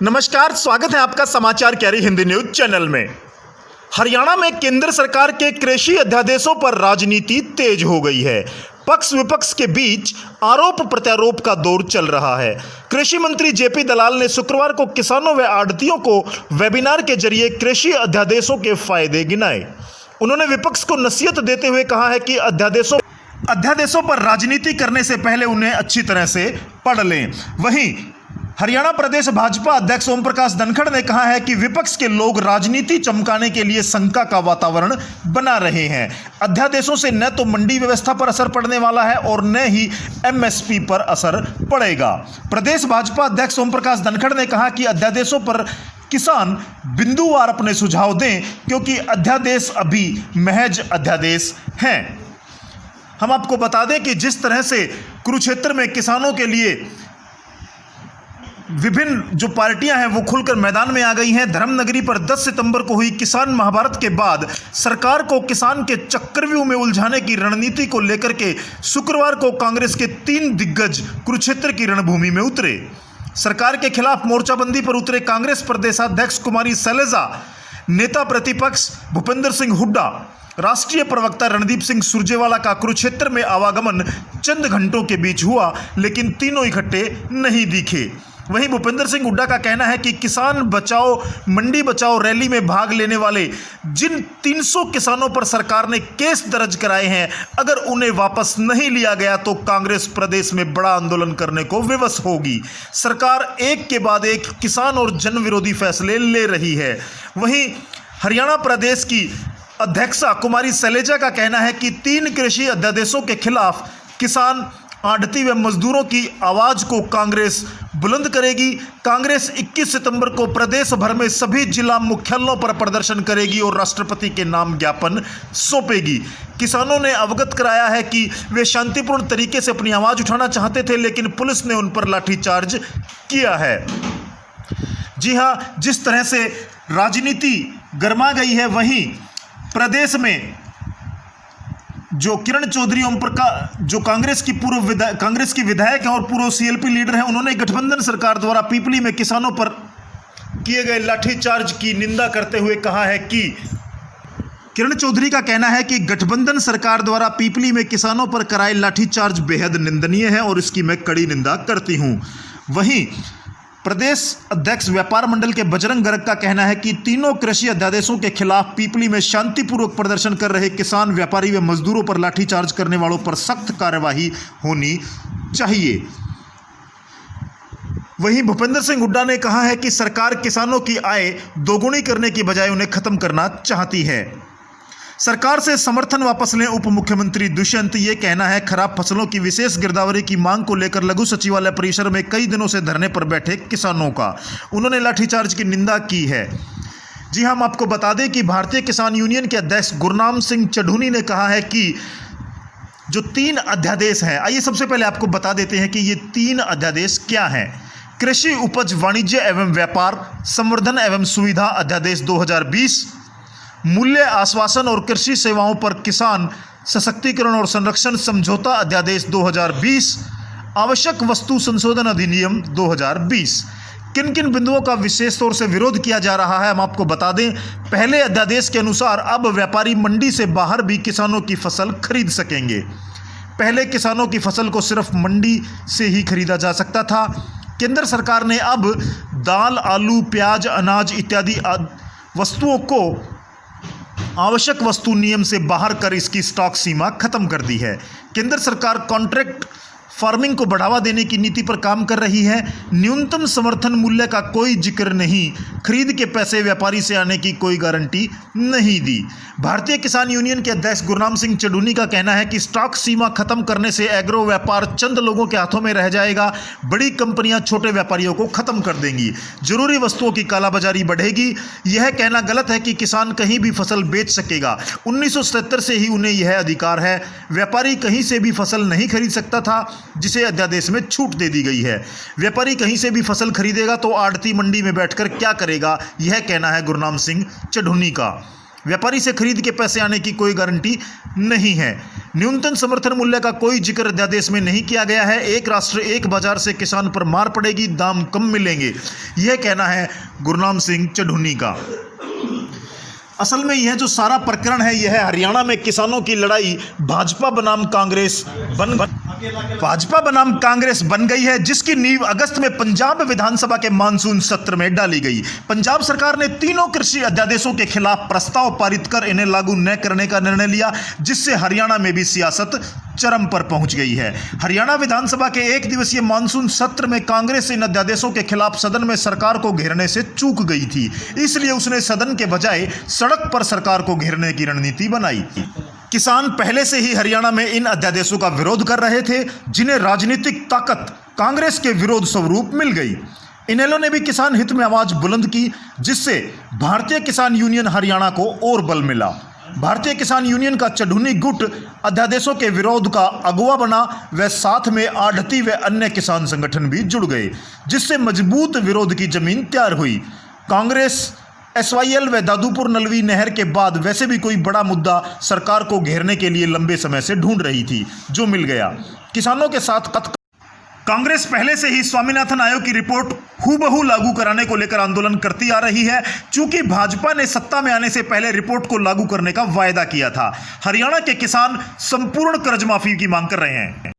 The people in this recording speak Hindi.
नमस्कार, स्वागत है आपका समाचार कैरी हिंदी न्यूज चैनल में। हरियाणा में केंद्र सरकार के कृषि अध्यादेशों पर राजनीति तेज हो गई है। पक्ष विपक्ष के बीच आरोप प्रत्यारोप का दौर चल रहा है। कृषि मंत्री जेपी दलाल ने शुक्रवार को किसानों व आढ़तियों को वेबिनार के जरिए कृषि अध्यादेशों के फायदे गिनाए। उन्होंने विपक्ष को नसीहत देते हुए कहा है कि अध्यादेशों पर राजनीति करने से पहले उन्हें अच्छी तरह से पढ़ लें। वहीं हरियाणा प्रदेश भाजपा अध्यक्ष ओम प्रकाश धनखड़ ने कहा है कि विपक्ष के लोग राजनीति चमकाने के लिए शंका का वातावरण बना रहे हैं। अध्यादेशों से न तो मंडी व्यवस्था पर असर पड़ने वाला है और न ही एमएसपी पर असर पड़ेगा। प्रदेश भाजपा अध्यक्ष ओम प्रकाश धनखड़ ने कहा कि अध्यादेशों पर किसान बिंदुवार अपने सुझाव दें, क्योंकि अध्यादेश अभी महज अध्यादेश हैं। हम आपको बता दें कि जिस तरह से कुरुक्षेत्र में किसानों के लिए विभिन्न जो पार्टियां हैं वो खुलकर मैदान में आ गई हैं। धर्मनगरी पर 10 सितंबर को हुई किसान महाभारत के बाद सरकार को किसान के चक्रव्यूह में उलझाने की रणनीति को लेकर के शुक्रवार को कांग्रेस के 3 दिग्गज कुरुक्षेत्र की रणभूमि में उतरे। सरकार के खिलाफ मोर्चाबंदी पर उतरे कांग्रेस प्रदेशाध्यक्ष कुमारी शैलजा, नेता प्रतिपक्ष भूपेंद्र सिंह हुड्डा, राष्ट्रीय प्रवक्ता रणदीप सिंह सुरजेवाला का कुरुक्षेत्र में आवागमन चंद घंटों के बीच हुआ, लेकिन तीनों इकट्ठे नहीं दिखे। वहीं भूपेंद्र सिंह हुड्डा का कहना है कि किसान बचाओ मंडी बचाओ रैली में भाग लेने वाले जिन 300 किसानों पर सरकार ने केस दर्ज कराए हैं, अगर उन्हें वापस नहीं लिया गया तो कांग्रेस प्रदेश में बड़ा आंदोलन करने को विवश होगी। सरकार एक के बाद एक किसान और जन विरोधी फैसले ले रही है। वहीं हरियाणा प्रदेश की अध्यक्षा कुमारी शैलजा का कहना है कि 3 कृषि अध्यादेशों के खिलाफ किसान, आढ़ती व मजदूरों की आवाज को कांग्रेस बुलंद करेगी। कांग्रेस 21 सितंबर को प्रदेश भर में सभी जिला मुख्यालयों पर प्रदर्शन करेगी और राष्ट्रपति के नाम ज्ञापन सौंपेगी। किसानों ने अवगत कराया है कि वे शांतिपूर्ण तरीके से अपनी आवाज उठाना चाहते थे, लेकिन पुलिस ने उन पर लाठीचार्ज किया है। जी हां, जिस तरह से राजनीति गरमा गई है, वहीं प्रदेश में जो किरण चौधरी जो कांग्रेस की विधायक हैं और पूर्व सीएलपी लीडर हैं, उन्होंने गठबंधन सरकार द्वारा पीपली में किसानों पर किए गए लाठीचार्ज की निंदा करते हुए कहा है कि किरण चौधरी का कहना है कि गठबंधन सरकार द्वारा पीपली में किसानों पर कराए लाठीचार्ज बेहद निंदनीय है और इसकी मैं कड़ी निंदा करती हूं। वहीं प्रदेश अध्यक्ष व्यापार मंडल के बजरंग गर्ग का कहना है कि तीनों कृषि अध्यादेशों के खिलाफ पीपली में शांतिपूर्वक प्रदर्शन कर रहे किसान, व्यापारी व मजदूरों पर लाठीचार्ज करने वालों पर सख्त कार्रवाई होनी चाहिए। वहीं भूपेंद्र सिंह हुड्डा ने कहा है कि सरकार किसानों की आय दोगुनी करने की बजाय उन्हें खत्म करना चाहती है। सरकार से समर्थन वापस लें उप मुख्यमंत्री दुष्यंत। ये कहना है खराब फसलों की विशेष गिरदावरी की मांग को लेकर लघु सचिवालय परिसर में कई दिनों से धरने पर बैठे किसानों का उन्होंने लाठीचार्ज की निंदा की है। जी हम आपको बता दें कि भारतीय किसान यूनियन के अध्यक्ष गुरनाम सिंह चढ़ूनी ने कहा है कि जो 3 अध्यादेश हैं, आइए सबसे पहले आपको बता देते हैं कि ये 3 अध्यादेश क्या हैं। कृषि उपज वाणिज्य एवं व्यापार संवर्धन एवं सुविधा अध्यादेश 2020, मूल्य आश्वासन और कृषि सेवाओं पर किसान सशक्तिकरण और संरक्षण समझौता अध्यादेश 2020, आवश्यक वस्तु संशोधन अधिनियम 2020। किन किन बिंदुओं का विशेष तौर से विरोध किया जा रहा है हम आपको बता दें। पहले अध्यादेश के अनुसार अब व्यापारी मंडी से बाहर भी किसानों की फसल खरीद सकेंगे। पहले किसानों की फसल को सिर्फ मंडी से ही खरीदा जा सकता था। केंद्र सरकार ने अब दाल, आलू, प्याज, अनाज इत्यादि वस्तुओं को आवश्यक वस्तु नियम से बाहर कर इसकी स्टॉक सीमा खत्म कर दी है। केंद्र सरकार कॉन्ट्रैक्ट फार्मिंग को बढ़ावा देने की नीति पर काम कर रही है। न्यूनतम समर्थन मूल्य का कोई जिक्र नहीं, खरीद के पैसे व्यापारी से आने की कोई गारंटी नहीं दी। भारतीय किसान यूनियन के अध्यक्ष गुरनाम सिंह चढ़ूनी का कहना है कि स्टॉक सीमा खत्म करने से एग्रो व्यापार चंद लोगों के हाथों में रह जाएगा। बड़ी कंपनियां छोटे व्यापारियों को खत्म कर देंगी, जरूरी वस्तुओं की कालाबाजारी बढ़ेगी। यह कहना गलत है कि किसान कहीं भी फसल बेच सकेगा। 1977 से ही उन्हें यह अधिकार है। व्यापारी कहीं से भी फसल नहीं खरीद सकता था, जिसे अध्यादेश में छूट दे दी गई है। व्यापारी कहीं से भी फसल खरीदेगा तो आढ़ती मंडी में बैठकर क्या करेगा, यह कहना है गुरनाम सिंह चढ़ूनी का। व्यापारी से खरीद के पैसे आने की कोई गारंटी नहीं है। न्यूनतम समर्थन मूल्य का कोई जिक्र अध्यादेश में नहीं किया गया है। एक राष्ट्र एक बाजार से किसान पर मार पड़ेगी, दाम कम मिलेंगे, यह कहना है गुरनाम सिंह चढ़ूनी का। असल में यह जो सारा प्रकरण है, यह हरियाणा में किसानों की लड़ाई भाजपा बनाम कांग्रेस बन गई है, जिसकी नींव अगस्त में पंजाब विधानसभा के मानसून सत्र में डाली गई। पंजाब सरकार ने तीनों कृषि अध्यादेशों के खिलाफ प्रस्ताव पारित कर इन्हें लागू न करने का निर्णय लिया, जिससे हरियाणा में भी सियासत चरम पर पहुंच गई है। हरियाणा विधानसभा के एक दिवसीय मानसून सत्र में कांग्रेस इन अध्यादेशों के खिलाफ सदन में सरकार को घेरने से चूक गई थी, इसलिए उसने सदन के बजाय सड़क पर सरकार को घेरने की रणनीति बनाई। किसान पहले से ही हरियाणा में इन अध्यादेशों का विरोध कर रहे थे, जिन्हें राजनीतिक ताकत कांग्रेस के विरोध स्वरूप मिल गई। इनेलो ने भी किसान हित में आवाज बुलंद की, जिससे भारतीय किसान यूनियन हरियाणा को और बल मिला। भारतीय किसान यूनियन का चढ़ूनी गुट अध्यादेशों के विरोध का अगुवा बना व साथ में आढ़ती व अन्य किसान संगठन भी जुड़ गए, जिससे मजबूत विरोध की जमीन तैयार हुई। कांग्रेस SYL व दादूपुर नलवी नहर के बाद वैसे भी कोई बड़ा मुद्दा सरकार को घेरने के लिए लंबे समय से ढूंढ रही थी, जो मिल गया। किसानों के साथ कांग्रेस पहले से ही स्वामीनाथन आयोग की रिपोर्ट हूबहू लागू कराने को लेकर आंदोलन करती आ रही है, चूंकि भाजपा ने सत्ता में आने से पहले रिपोर्ट को लागू करने का वायदा किया था। हरियाणा के किसान संपूर्ण कर्ज माफी की मांग कर रहे हैं।